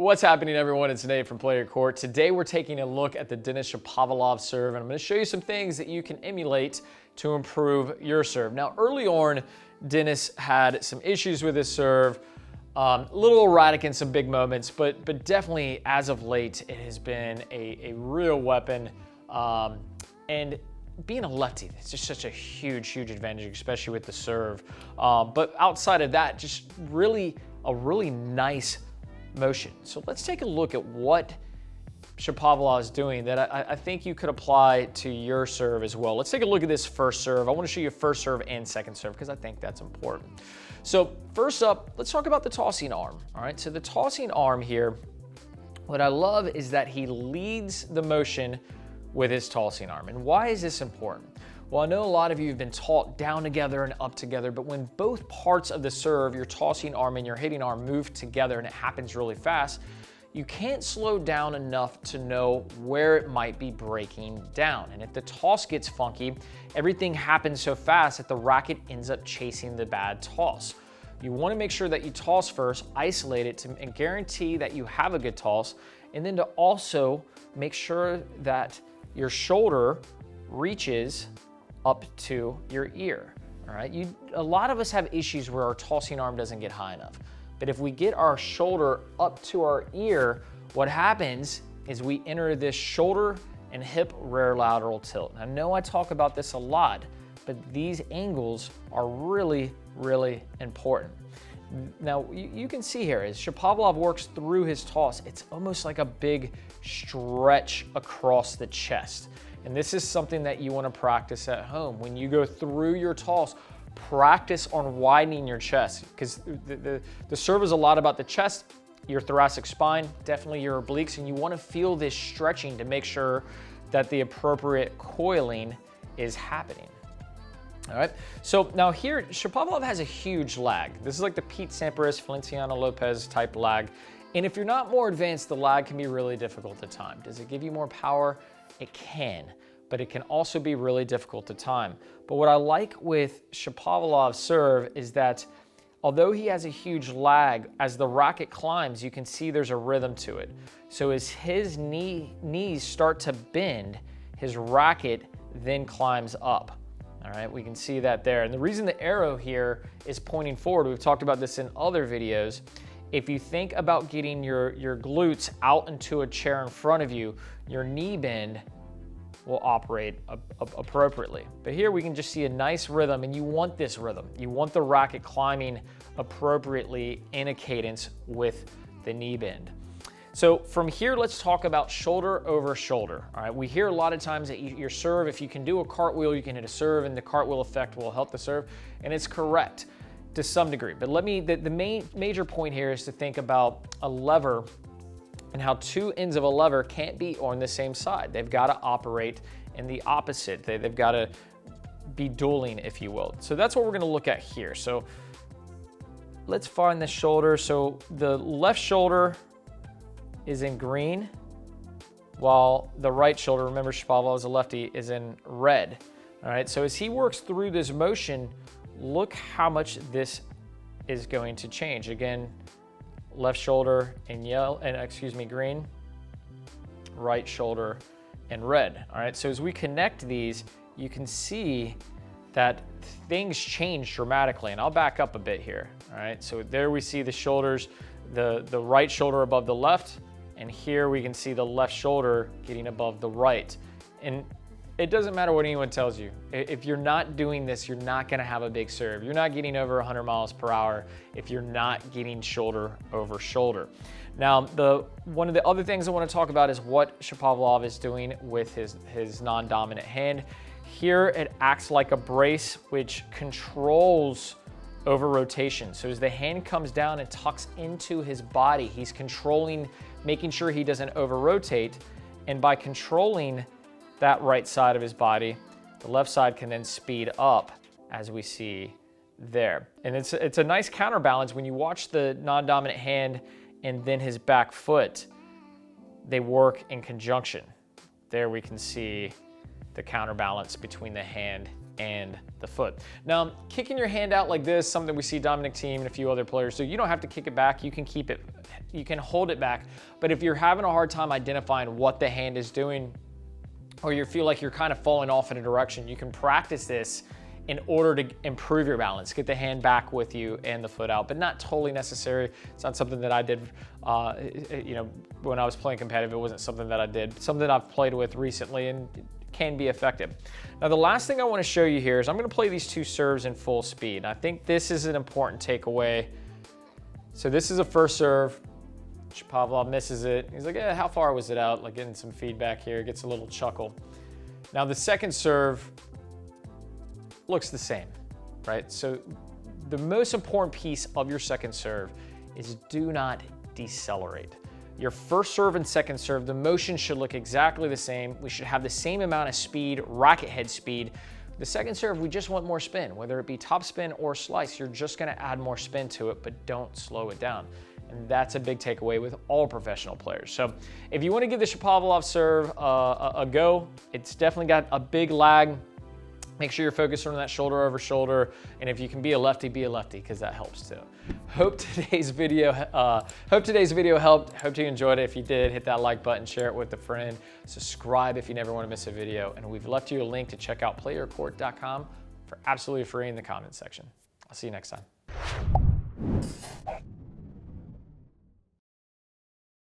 What's happening, everyone? It's Nate from Play Your Court. Today we're taking a look at the Denis Shapovalov serve, and I'm going to show you some things that you can emulate to improve your serve. Now, early on, Denis had some issues with his serve, a little erratic in some big moments, but definitely as of late, it has been a real weapon. And being a lefty, it's just such a huge advantage, especially with the serve. But outside of that, just really a really nice motion. So let's take a look at what Shapovalov is doing that I think you could apply to your serve as well. Let's take a look at this first serve. I want to show you first serve and second serve because I think that's important. So first up, let's talk about the tossing arm. All right, so the tossing arm here, what I love is that he leads the motion with his tossing arm. And why is this important? Well, I know a lot of you have been taught down together and up together, but when both parts of the serve, your tossing arm and your hitting arm, move together and it happens really fast, you can't slow down enough to know where it might be breaking down. And if the toss gets funky, everything happens so fast that the racket ends up chasing the bad toss. You want to make sure that you toss first, isolate it, and guarantee that you have a good toss, and then to also make sure that your shoulder reaches up to your ear. All right, a lot of us have issues where our tossing arm doesn't get high enough. But if we get our shoulder up to our ear, what happens is we enter this shoulder and hip rear lateral tilt. I know I talk about this a lot, but these angles are really important. Now, you can see here, as Shapovalov works through his toss, it's almost like a big stretch across the chest. And this is something that you want to practice at home. When you go through your toss, practice on widening your chest, because the serve is a lot about the chest, your thoracic spine, definitely your obliques, and you want to feel this stretching to make sure that the appropriate coiling is happening. All right, so now here, Shapovalov has a huge lag. This is like the Pete Sampras, Feliciano Lopez type lag. And if you're not more advanced, the lag can be really difficult to time. Does it give you more power? It can, but it can also be really difficult to time. But what I like with Shapovalov's serve is that although he has a huge lag, as the racket climbs, you can see there's a rhythm to it. So as his knees start to bend, his racket then climbs up. All right, we can see that there. And the reason the arrow here is pointing forward, we've talked about this in other videos. If you think about getting your glutes out into a chair in front of you, your knee bend will operate appropriately. But here we can just see a nice rhythm, and you want this rhythm. You want the racket climbing appropriately in a cadence with the knee bend. So from here, let's talk about shoulder over shoulder. All right, we hear a lot of times that your serve, if you can do a cartwheel, you can hit a serve, and the cartwheel effect will help the serve, and it's correct to some degree. But the major point here is to think about a lever and how two ends of a lever can't be on the same side. They've got to operate in the opposite. They've got to be dueling, if you will. So that's what we're going to look at here. So let's find the shoulder. So the left shoulder is in green, while the right shoulder, remember Shapovalov is a lefty, is in red. All right, so as he works through this motion, look how much this is going to change. Again, left shoulder in green, right shoulder in red. All right, so as we connect these, you can see that things change dramatically. And I'll back up a bit here. All right, so there we see the shoulders, the right shoulder above the left, and here we can see the left shoulder getting above the right. And it doesn't matter what anyone tells you. If you're not doing this, you're not gonna have a big serve. You're not getting over 100 miles per hour if you're not getting shoulder over shoulder. Now, one of the other things I wanna talk about is what Shapovalov is doing with his non-dominant hand. Here, it acts like a brace, which controls over rotation. So as the hand comes down and tucks into his body, he's controlling, making sure he doesn't over rotate. And by controlling that right side of his body, the left side can then speed up, as we see there. And it's a nice counterbalance when you watch the non-dominant hand and then his back foot, they work in conjunction. There we can see the counterbalance between the hand and the foot. Now, kicking your hand out like this, something we see Dominic Thiem and a few other players, so you don't have to kick it back, you can keep it, you can hold it back, but if you're having a hard time identifying what the hand is doing, or you feel like you're kind of falling off in a direction, you can practice this in order to improve your balance, get the hand back with you and the foot out, but not totally necessary. It's not something that I did, you know, when I was playing competitive. It wasn't something that I did. Something that I've played with recently and can be effective. Now, the last thing I want to show you here is I'm going to play these two serves in full speed. I think this is an important takeaway. So this is a first serve. Shapovalov misses it. He's like, how far was it out? Like getting some feedback here, gets a little chuckle. Now the second serve looks the same, right? So the most important piece of your second serve is do not decelerate. Your first serve and second serve, the motion should look exactly the same. We should have the same amount of speed, racket head speed. The second serve, we just want more spin, whether it be top spin or slice. You're just gonna add more spin to it, but don't slow it down. And that's a big takeaway with all professional players. So if you want to give the Shapovalov serve a go, it's definitely got a big lag. Make sure you're focused on that shoulder over shoulder. And if you can be a lefty, because that helps too. Hope today's video helped. Hope you enjoyed it. If you did, hit that like button, share it with a friend, subscribe if you never want to miss a video. And we've left you a link to check out PlayYourCourt.com for absolutely free in the comments section. I'll see you next time.